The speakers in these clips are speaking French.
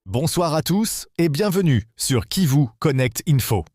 Bonsoir à tous et bienvenue sur Kivu Connect Info.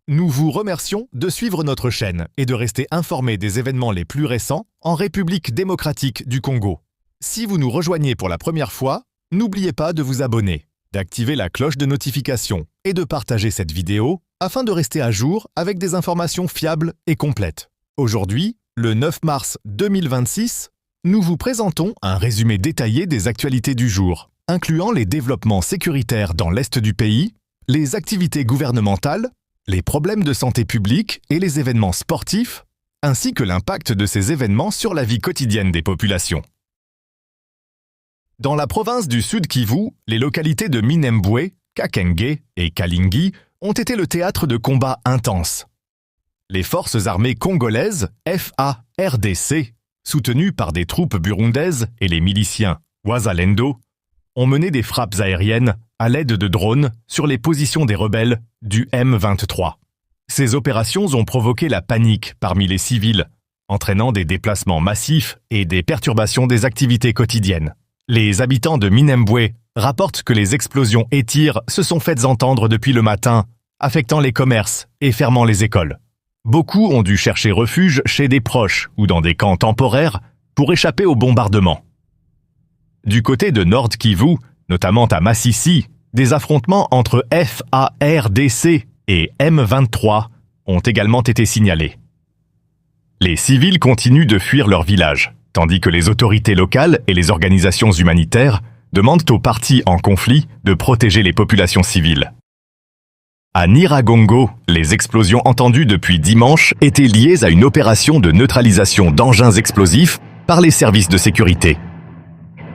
Nous vous remercions de suivre notre chaîne et de rester informés des événements les plus récents en République démocratique du Congo. Si vous nous rejoignez pour la première fois, n'oubliez pas de vous abonner, d'activer la cloche de notification et de partager cette vidéo afin de rester à jour avec des informations fiables et complètes. Aujourd'hui, le 9 mars 2026, nous vous présentons un résumé détaillé des actualités du jour, incluant les développements sécuritaires dans l'Est du pays, les activités gouvernementales, les problèmes de santé publique et les événements sportifs, ainsi que l'impact de ces événements sur la vie quotidienne des populations. Dans la province du Sud Kivu, les localités de Minembwe, Kakenge et Kalingi ont été le théâtre de combats intenses. Les forces armées congolaises, FARDC, soutenues par des troupes burundaises et les miliciens Wazalendo, ont mené des frappes aériennes à l'aide de drones sur les positions des rebelles du M23. Ces opérations ont provoqué la panique parmi les civils, entraînant des déplacements massifs et des perturbations des activités quotidiennes. Les habitants de Minembwe rapportent que les explosions et tirs se sont faites entendre depuis le matin, affectant les commerces et fermant les écoles. Beaucoup ont dû chercher refuge chez des proches ou dans des camps temporaires pour échapper aux bombardements. Du côté de Nord Kivu, notamment à Masisi, des affrontements entre FARDC et M23 ont également été signalés. Les civils continuent de fuir leur village, tandis que les autorités locales et les organisations humanitaires demandent aux parties en conflit de protéger les populations civiles. À Nyiragongo, les explosions entendues depuis dimanche étaient liées à une opération de neutralisation d'engins explosifs par les services de sécurité.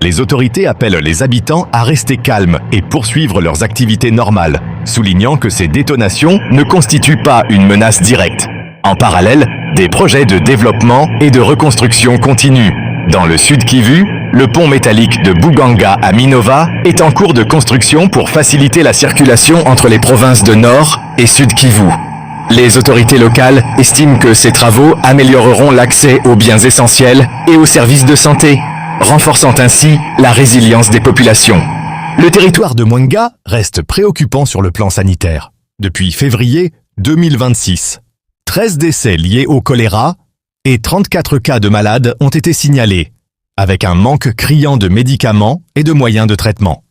Les autorités appellent les habitants à rester calmes et poursuivre leurs activités normales, soulignant que ces détonations ne constituent pas une menace directe. En parallèle, des projets de développement et de reconstruction continuent. Dans le Sud Kivu, le pont métallique de Buganga à Minova est en cours de construction pour faciliter la circulation entre les provinces de Nord et Sud Kivu. Les autorités locales estiment que ces travaux amélioreront l'accès aux biens essentiels et aux services de santé, renforçant ainsi la résilience des populations. Le territoire de Mwenga reste préoccupant sur le plan sanitaire. Depuis février 2026, 13 décès liés au choléra et 34 cas de malades ont été signalés, avec un manque criant de médicaments et de moyens de traitement.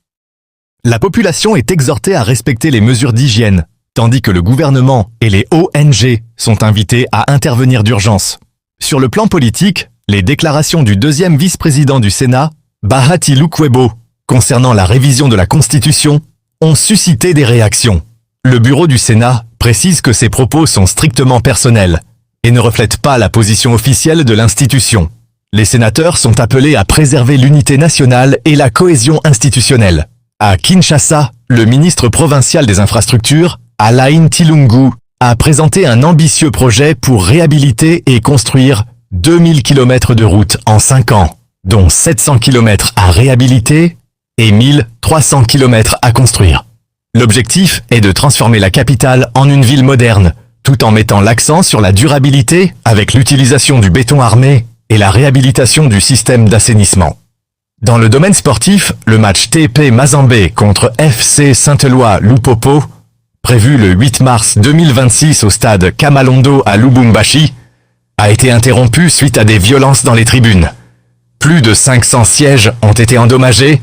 La population est exhortée à respecter les mesures d'hygiène, tandis que le gouvernement et les ONG sont invités à intervenir d'urgence. Sur le plan politique, les déclarations du deuxième vice-président du Sénat, Bahati Lukwebo, concernant la révision de la Constitution, ont suscité des réactions. Le bureau du Sénat précise que ces propos sont strictement personnels et ne reflètent pas la position officielle de l'institution. Les sénateurs sont appelés à préserver l'unité nationale et la cohésion institutionnelle. À Kinshasa, le ministre provincial des Infrastructures, Alain Tilungu, a présenté un ambitieux projet pour réhabiliter et construire 2000 km de route en 5 ans, dont 700 km à réhabiliter et 1300 km à construire. L'objectif est de transformer la capitale en une ville moderne, tout en mettant l'accent sur la durabilité avec l'utilisation du béton armé et la réhabilitation du système d'assainissement. Dans le domaine sportif, le match TP Mazembe contre FC Saint-Éloi Lupopo, prévu le 8 mars 2026 au stade Kamalondo à Lubumbashi, a été interrompu suite à des violences dans les tribunes. Plus de 500 sièges ont été endommagés,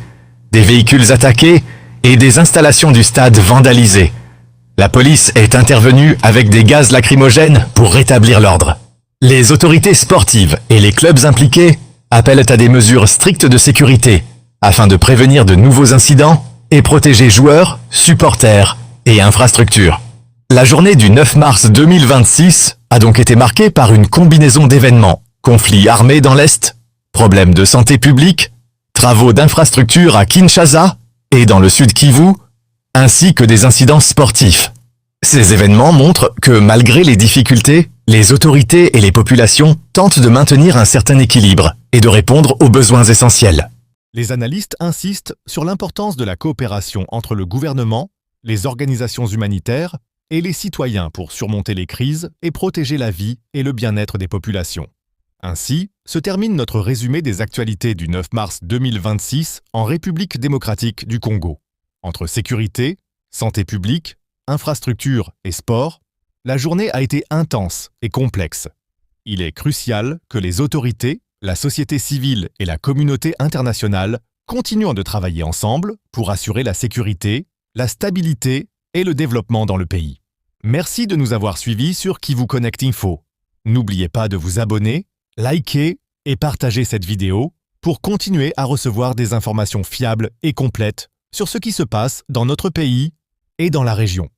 des véhicules attaqués et des installations du stade vandalisées. La police est intervenue avec des gaz lacrymogènes pour rétablir l'ordre. Les autorités sportives et les clubs impliqués appellent à des mesures strictes de sécurité afin de prévenir de nouveaux incidents et protéger joueurs, supporters et infrastructures. La journée du 9 mars 2026 a donc été marquée par une combinaison d'événements, conflits armés dans l'Est, problèmes de santé publique, travaux d'infrastructures à Kinshasa et dans le Sud Kivu, ainsi que des incidents sportifs. Ces événements montrent que malgré les difficultés, les autorités et les populations tentent de maintenir un certain équilibre et de répondre aux besoins essentiels. Les analystes insistent sur l'importance de la coopération entre le gouvernement, les organisations humanitaires et les citoyens pour surmonter les crises et protéger la vie et le bien-être des populations. Ainsi se termine notre résumé des actualités du 9 mars 2026 en République démocratique du Congo. Entre sécurité, santé publique, infrastructure et sport, la journée a été intense et complexe. Il est crucial que les autorités, la société civile et la communauté internationale continuent de travailler ensemble pour assurer la sécurité, la stabilité et le développement dans le pays. Merci de nous avoir suivis sur Qui vous connecte Info. N'oubliez pas de vous abonner, liker et partager cette vidéo pour continuer à recevoir des informations fiables et complètes sur ce qui se passe dans notre pays et dans la région.